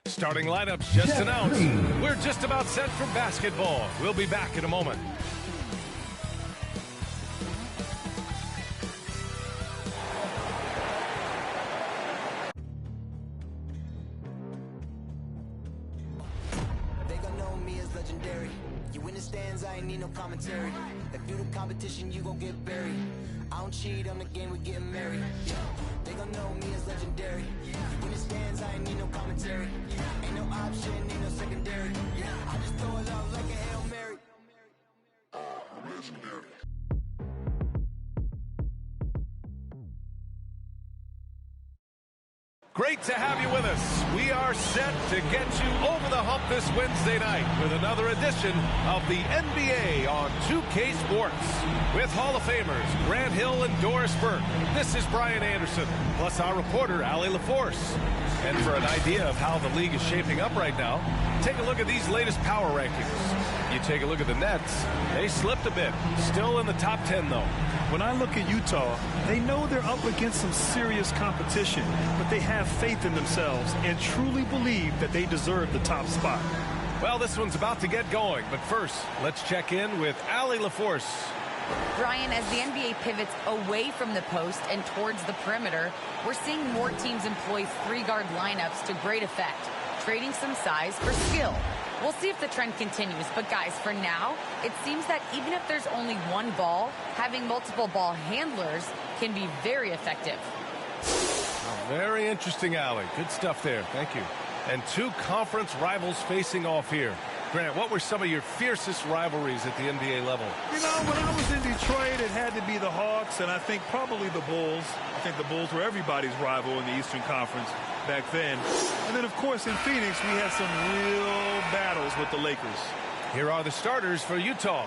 Starting lineups just announced. We're just about set for basketball. We'll be back in a moment. They gon' know me as legendary. You in the stands, I ain't need no commentary. If you the competition, you gon' get buried. I don't cheat on the game, we getting married. Yeah. They gon' know me as legendary. You in the stands, I ain't need no commentary. Ain't no option, ain't no secondary. I just throw it out like a Hail Mary. Legendary. Great to have you with us. We are set to get you over the hump this Wednesday night with another edition of the NBA on 2K Sports. With Hall of Famers Grant Hill and Doris Burke, this is Brian Anderson, plus our reporter, Allie LaForce. And for an idea of how the league is shaping up right now, take a look at these latest power rankings. You take a look at the Nets. They slipped a bit. Still in the top 10, though. When I look at Utah, they know they're up against some serious competition, but they have faith in themselves and truly believe that they deserve the top spot. Well, this one's about to get going, but first, let's check in with Allie LaForce. Brian, as the NBA pivots away from the post and towards the perimeter, we're seeing more teams employ three-guard lineups to great effect, trading some size for skill. We'll see if the trend continues, but guys, for now, it seems that even if there's only one ball, having multiple ball handlers can be very effective. Very interesting, Allie. Good stuff there. Thank you. And two conference rivals facing off here. Grant, what were some of your fiercest rivalries at the NBA level? You know, when I was in Detroit, it had to be the Hawks, and I think probably the Bulls. I think the Bulls were everybody's rival in the Eastern Conference back then. And then, of course, in Phoenix, we had some real battles with the Lakers. Here are the starters for Utah.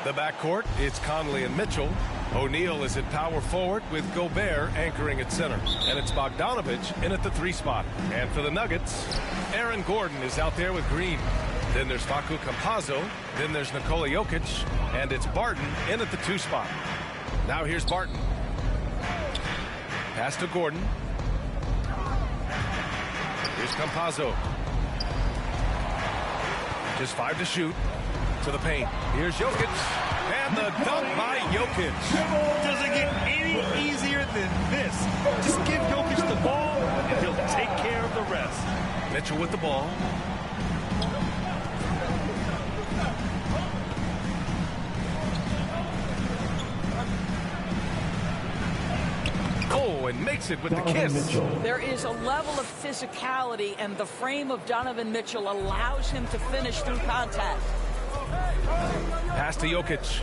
The backcourt, it's Conley and Mitchell. O'Neal is at power forward with Gobert anchoring at center. And it's Bogdanovich in at the 3 spot. And for the Nuggets, Aaron Gordon is out there with Green. Then there's Facu Campazzo. Then there's Nikola Jokic. And it's Barton in at the 2 spot. Now here's Barton. Pass to Gordon. Here's Campazzo. Just 5 to shoot. To the paint. Here's Jokic. And the dunk by Jokic. Doesn't get any easier than this. Just give Jokic the ball, and he'll take care of the rest. Mitchell with the ball. Oh, and makes it with the kiss. There is a level of physicality, and the frame of Donovan Mitchell allows him to finish through contact. Pass to Jokic.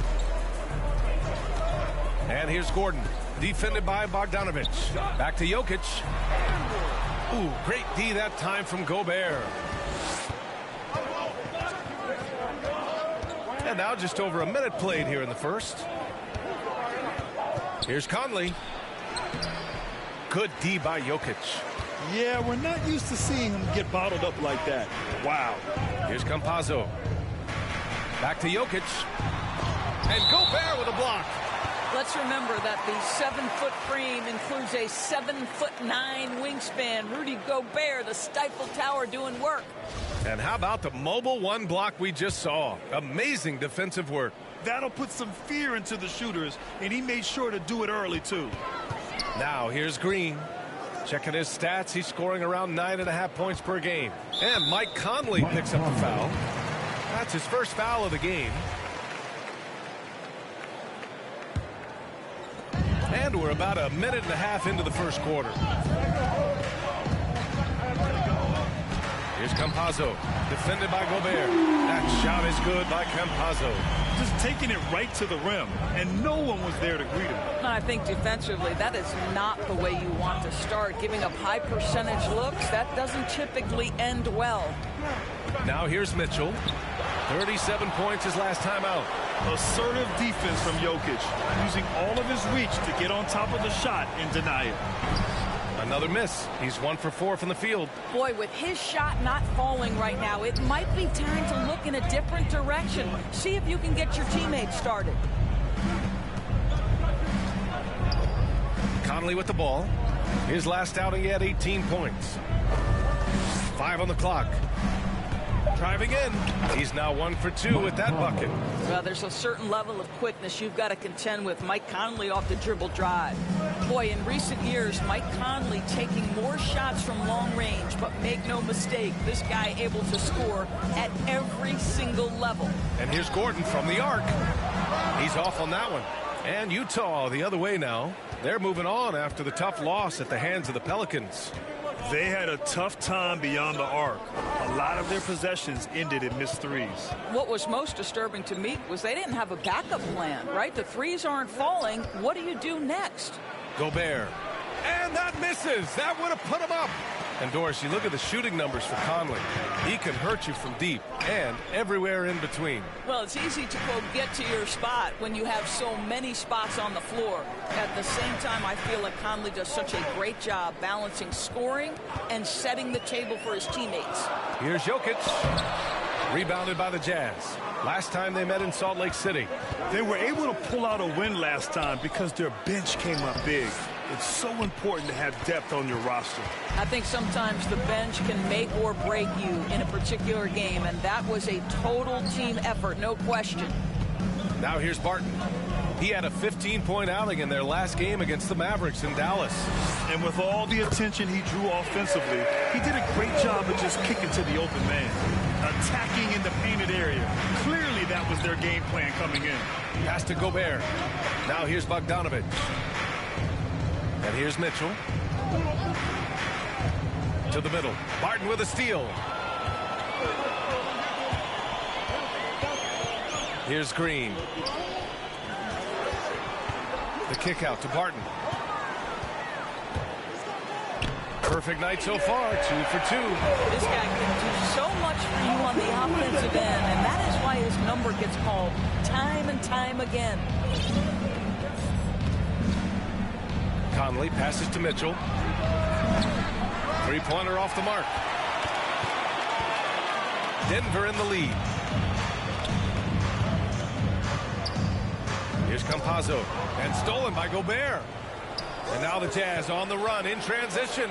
And here's Gordon. Defended by Bogdanovich. Back to Jokic. Ooh, great D that time from Gobert. And now just over a minute played here in the first. Here's Conley. Good D by Jokic. Yeah, we're not used to seeing him get bottled up like that. Wow. Here's Campazzo. Back to Jokic. And Gobert with a block. Let's remember that the 7-foot frame includes a 7'9" wingspan. Rudy Gobert, the Stifle Tower, doing work. And how about the mobile 1 block we just saw? Amazing defensive work. That'll put some fear into the shooters, and he made sure to do it early, too. Now here's Green. Checking his stats, he's scoring around 9.5 points per game. And Mike Conley picks up the foul. That's his first foul of the game. And we're about a minute and a half into the first quarter. Here's Campazzo, defended by Gobert. That shot is good by Campazzo. Just taking it right to the rim, and no one was there to greet him. I think defensively, that is not the way you want to start. Giving up high percentage looks, that doesn't typically end well. Now here's Mitchell. 37 points his last time out. Assertive defense from Jokic, using all of his reach to get on top of the shot and deny it. Another miss. He's 1 for 4 from the field. Boy, with his shot not falling right now, it might be time to look in a different direction. See if you can get your teammates started. Conley with the ball. His last outing, he had 18 points. 5 on the clock. Driving in. He's now 1 for 2 with that bucket. Well, there's a certain level of quickness you've got to contend with. Mike Conley off the dribble drive. Boy, in recent years, Mike Conley taking more shots from long range, but make no mistake, this guy able to score at every single level. And here's Gordon from the arc. He's off on that one. And Utah the other way now. They're moving on after the tough loss at the hands of the Pelicans. They had a tough time beyond the arc. A lot of their possessions ended in missed threes. What was most disturbing to me was they didn't have a backup plan, right? The threes aren't falling. What do you do next? Gobert. And that misses. That would have put him up. And Doris, you look at the shooting numbers for Conley. He can hurt you from deep and everywhere in between. Well, it's easy to, quote, get to your spot when you have so many spots on the floor. At the same time, I feel like Conley does such a great job balancing scoring and setting the table for his teammates. Here's Jokic. Rebounded by the Jazz. Last time they met in Salt Lake City. They were able to pull out a win last time because their bench came up big. It's so important to have depth on your roster. I think sometimes the bench can make or break you in a particular game, and that was a total team effort, no question. Now here's Barton. He had a 15-point outing in their last game against the Mavericks in Dallas. And with all the attention he drew offensively, he did a great job of just kicking to the open man, attacking in the painted area. Clearly that was their game plan coming in. Pass to Gobert. Now here's Bogdanović. And here's Mitchell. To the middle. Barton with a steal. Here's Green. The kick out to Barton. Perfect night so far, 2 for 2. This guy can do so much for you on the offensive end, and that is why his number gets called time and time again. Conley passes to Mitchell. Three-pointer off the mark. Denver in the lead. Here's Campazzo. And stolen by Gobert. And now the Jazz on the run in transition.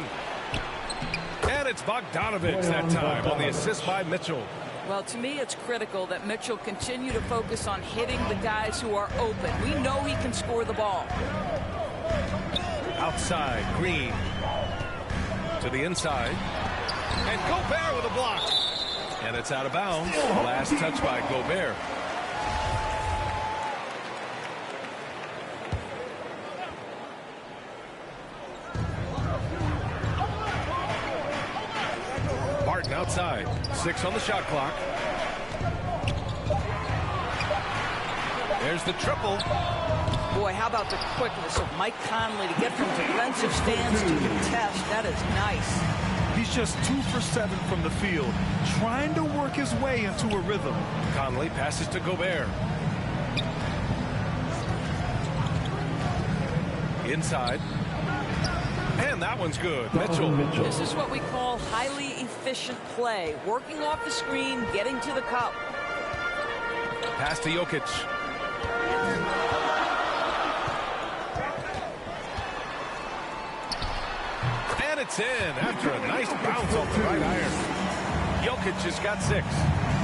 And it's Bogdanović that time on the assist by Mitchell. Well, to me, it's critical that Mitchell continue to focus on hitting the guys who are open. We know he can score the ball. Outside, Green. To the inside. And Gobert with a block. And it's out of bounds. Last touch by Gobert. Barton outside. 6 on the shot clock. There's the triple. Boy, how about the quickness of Mike Conley to get from defensive stance to contest. That is nice. He's just 2 for 7 from the field, trying to work his way into a rhythm. Conley passes to Gobert. Inside. And that one's good. Mitchell. This is what we call highly efficient play. Working off the screen, getting to the cup. Pass to Jokic. And it's in after a nice bounce off the right iron. Jokic has got 6.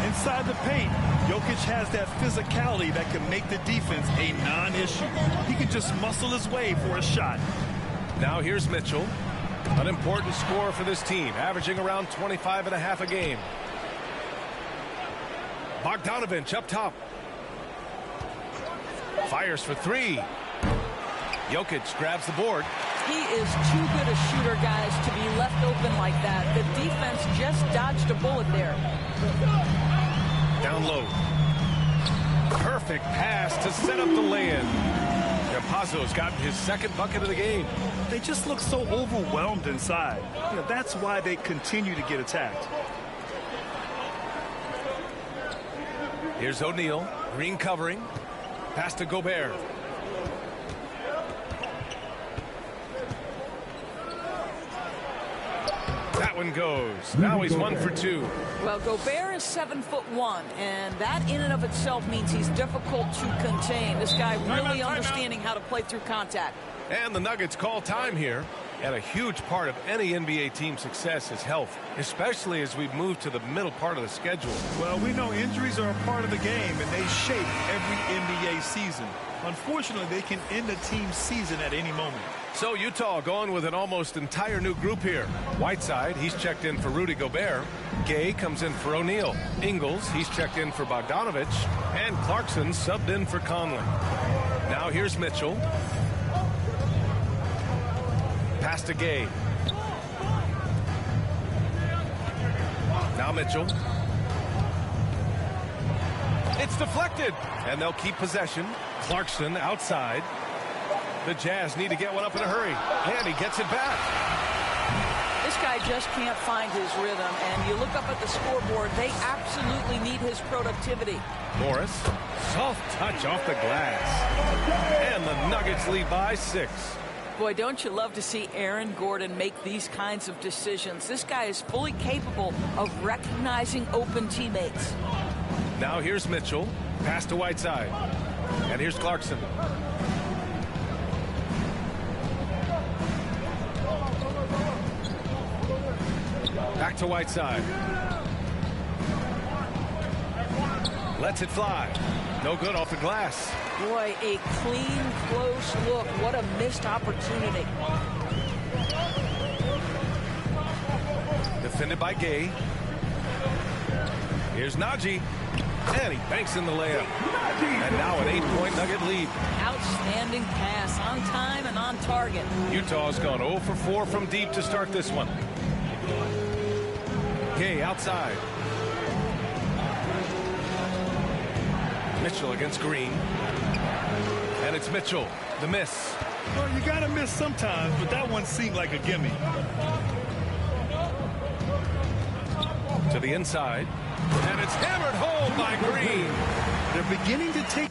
Inside the paint, Jokic has that physicality that can make the defense a non-issue. He can just muscle his way for a shot. Now here's Mitchell. An important scorer for this team, averaging around 25.5 a game. Bogdanović up top. Fires for 3. Jokic grabs the board. He is too good a shooter, guys, to be left open like that. The defense just dodged a bullet there. Down low. Perfect pass to set up the lay-in. Campazzo's gotten his second bucket of the game. They just look so overwhelmed inside. You know, that's why they continue to get attacked. Here's O'Neal. Green covering. Pass to Gobert. That one goes. Now he's 1 for 2. Well, Gobert is 7'1", and that in and of itself means he's difficult to contain. This guy really understanding how to play through contact. And the Nuggets call time here. And a huge part of any NBA team's success is health, especially as we move to the middle part of the schedule. Well, we know injuries are a part of the game, and they shape every NBA season. Unfortunately, they can end a team's season at any moment. So Utah going with an almost entire new group here. Whiteside, he's checked in for Rudy Gobert. Gay comes in for O'Neal. Ingles, he's checked in for Bogdanovich. And Clarkson subbed in for Conley. Now here's Mitchell. Pass to Gay. Now Mitchell. It's deflected, and they'll keep possession. Clarkson outside. The Jazz need to get one up in a hurry, and he gets it back. This guy just can't find his rhythm, and you look up at the scoreboard, they absolutely need his productivity. Morris, soft touch off the glass. And the Nuggets lead by 6. Boy, don't you love to see Aaron Gordon make these kinds of decisions. This guy is fully capable of recognizing open teammates. Now here's Mitchell. Pass to Whiteside. And here's Clarkson. Back to Whiteside. Lets it fly. No good off the glass. Boy, a clean, close look. What a missed opportunity. Defended by Gay. Here's Najee. And he banks in the layup. And now an 8-point Nugget lead. Outstanding pass, on time and on target. Utah's gone 0 for 4 from deep to start this one. Gay outside. Mitchell against Green. And it's Mitchell. The miss. Well, you got to miss sometimes, but that one seemed like a gimme. To the inside. And it's hammered home by Green. They're beginning to take